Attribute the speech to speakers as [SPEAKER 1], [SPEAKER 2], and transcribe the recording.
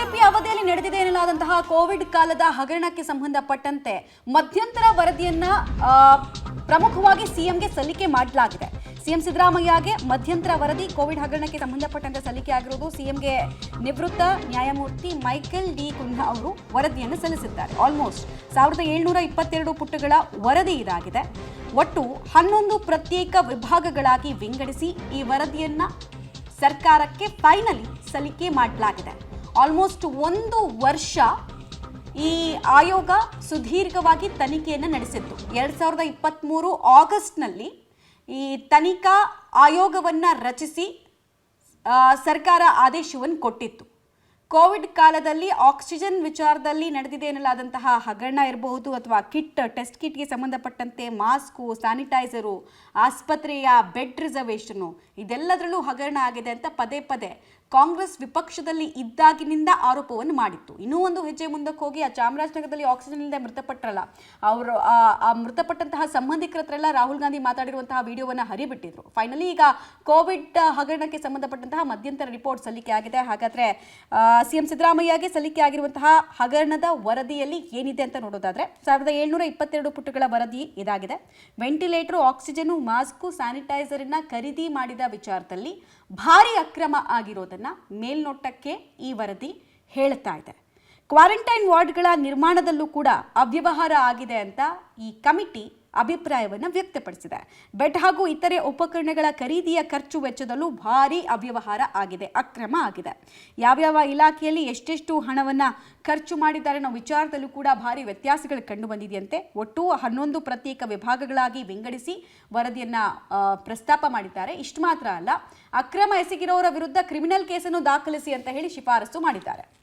[SPEAKER 1] BJP ಅವಧಿಯಲ್ಲಿ ನಡೆದಿದೆ ಎನ್ನಲಾದಂತಹ Covid ಕಾಲದ ಹಗರಣಕ್ಕೆ ಸಂಬಂಧಪಟ್ಟಂತೆ ಮಧ್ಯಂತರ ವರದಿಯನ್ನ ಪ್ರಮುಖವಾಗಿ ಸಿಎಂಗೆ ಸಲ್ಲಿಕೆ ಮಾಡಲಾಗಿದೆ. ಸಿಎಂ ಸಿದ್ದರಾಮಯ್ಯಗೆ ಮಧ್ಯಂತರ ವರದಿ ಕೋವಿಡ್ ಹಗರಣಕ್ಕೆ ಸಂಬಂಧಪಟ್ಟಂತೆ ಸಲ್ಲಿಕೆ ಆಗಿರುವುದು. ಸಿಎಂಗೆ ನಿವೃತ್ತ ನ್ಯಾಯಮೂರ್ತಿ ಮೈಕೆಲ್ ಡಿ ಕುನ್ಹಾ ಅವರು ವರದಿಯನ್ನು ಸಲ್ಲಿಸಿದ್ದಾರೆ. ಆಲ್ಮೋಸ್ಟ್ 1722 ಪುಟಗಳ ವರದಿ ಇದಾಗಿದೆ. ಒಟ್ಟು 11 ಪ್ರತ್ಯೇಕ ವಿಭಾಗಗಳಾಗಿ ವಿಂಗಡಿಸಿ ಈ ವರದಿಯನ್ನ ಸರ್ಕಾರಕ್ಕೆ ಫೈನಲಿ ಸಲ್ಲಿಕೆ ಮಾಡಲಾಗಿದೆ. ಆಲ್ಮೋಸ್ಟ್ 1 ವರ್ಷ ಈ ಆಯೋಗ ಸುದೀರ್ಘವಾಗಿ ತನಿಖೆಯನ್ನು ನಡೆಸಿತ್ತು. 2023 ಆಗಸ್ಟ್ನಲ್ಲಿ ಈ ತನಿಖಾ ಆಯೋಗವನ್ನು ರಚಿಸಿ ಸರ್ಕಾರ ಆದೇಶವನ್ನು ಕೊಟ್ಟಿತ್ತು. ಕೋವಿಡ್ ಕಾಲದಲ್ಲಿ ಆಕ್ಸಿಜನ್ ವಿಚಾರದಲ್ಲಿ ನಡೆದಿದೆ ಎನ್ನಲಾದಂತಹ ಹಗರಣ ಇರಬಹುದು, ಅಥವಾ ಟೆಸ್ಟ್ ಕಿಟ್ಗೆ ಸಂಬಂಧಪಟ್ಟಂತೆ ಮಾಸ್ಕು, ಸ್ಯಾನಿಟೈಸರು, ಆಸ್ಪತ್ರೆಯ ಬೆಡ್ ರಿಸರ್ವೇಷನು, ಇದೆಲ್ಲದರಲ್ಲೂ ಹಗರಣ ಆಗಿದೆ ಅಂತ ಪದೇ ಪದೇ ಕಾಂಗ್ರೆಸ್ ವಿಪಕ್ಷದಲ್ಲಿ ಇದ್ದಾಗಿನಿಂದ ಆರೋಪವನ್ನು ಮಾಡಿತ್ತು. ಇನ್ನೂ ಒಂದು ಹೆಜ್ಜೆ ಮುಂದಕ್ಕೆ ಹೋಗಿ ಆ ಚಾಮರಾಜನಗರದಲ್ಲಿ ಆಕ್ಸಿಜನ್ ಇಲ್ಲದೆ ಮೃತಪಟ್ಟರಲ್ಲ, ಅವರು ಆ ಮೃತಪಟ್ಟಂತಹ ಸಂಬಂಧಿಕರ ಹತ್ರ ಎಲ್ಲ ರಾಹುಲ್ ಗಾಂಧಿ ಮಾತಾಡಿರುವಂತಹ ವಿಡಿಯೋವನ್ನು ಹರಿಬಿಟ್ಟಿದ್ರು. ಫೈನಲಿ ಈಗ ಕೋವಿಡ್ ಹಗರಣಕ್ಕೆ ಸಂಬಂಧಪಟ್ಟಂತಹ ಮಧ್ಯಂತರ ರಿಪೋರ್ಟ್ ಸಲ್ಲಿಕೆ ಆಗಿದೆ. ಹಾಗಾದ್ರೆ ಸಿಎಂ ಸಿದ್ದರಾಮಯ್ಯಗೆ ಸಲ್ಲಿಕೆ ಆಗಿರುವಂತಹ ಹಗರಣದ ವರದಿಯಲ್ಲಿ ಏನಿದೆ ಅಂತ ನೋಡೋದಾದ್ರೆ 1722 ಪುಟಗಳ ವರದಿ ಇದಾಗಿದೆ. ವೆಂಟಿಲೇಟರ್, ಆಕ್ಸಿಜನ್, ಮಾಸ್ಕ್, ಸ್ಯಾನಿಟೈಸರ್ನ ಖರೀದಿ ಮಾಡಿದ ವಿಚಾರದಲ್ಲಿ ಭಾರಿ ಅಕ್ರಮ ಆಗಿರೋದನ್ನ ಮೇಲ್ನೋಟಕ್ಕೆ ಈ ವರದಿ ಹೇಳ್ತಾ ಇದೆ. ಕ್ವಾರಂಟೈನ್ ವಾರ್ಡ್ಗಳ ನಿರ್ಮಾಣದಲ್ಲೂ ಕೂಡ ಅವ್ಯವಹಾರ ಆಗಿದೆ ಅಂತ ಈ ಕಮಿಟಿ ಅಭಿಪ್ರಾಯವನ್ನು ವ್ಯಕ್ತಪಡಿಸಿದೆ. ಬೆಡ್ ಹಾಗೂ ಇತರೆ ಉಪಕರಣಗಳ ಖರೀದಿಯ ಖರ್ಚು ವೆಚ್ಚದಲ್ಲೂ ಭಾರಿ ಅವ್ಯವಹಾರ ಆಗಿದೆ, ಅಕ್ರಮ ಆಗಿದೆ. ಯಾವ್ಯಾವ ಇಲಾಖೆಯಲ್ಲಿ ಎಷ್ಟೆಷ್ಟು ಹಣವನ್ನು ಖರ್ಚು ಮಾಡಿದ್ದಾರೆ ಅನ್ನೋ ವಿಚಾರದಲ್ಲೂ ಕೂಡ ಭಾರಿ ವ್ಯತ್ಯಾಸಗಳು ಕಂಡು ಬಂದಿದೆಯಂತೆ. ಒಟ್ಟು 11 ಪ್ರತ್ಯೇಕ ವಿಭಾಗಗಳಾಗಿ ವಿಂಗಡಿಸಿ ವರದಿಯನ್ನು ಪ್ರಸ್ತಾಪ ಮಾಡಿದ್ದಾರೆ. ಇಷ್ಟು ಮಾತ್ರ ಅಲ್ಲ, ಅಕ್ರಮ ಎಸಗಿರೋರ ವಿರುದ್ಧ ಕ್ರಿಮಿನಲ್ ಕೇಸನ್ನು ದಾಖಲಿಸಿ ಅಂತ ಹೇಳಿ ಶಿಫಾರಸು ಮಾಡಿದ್ದಾರೆ.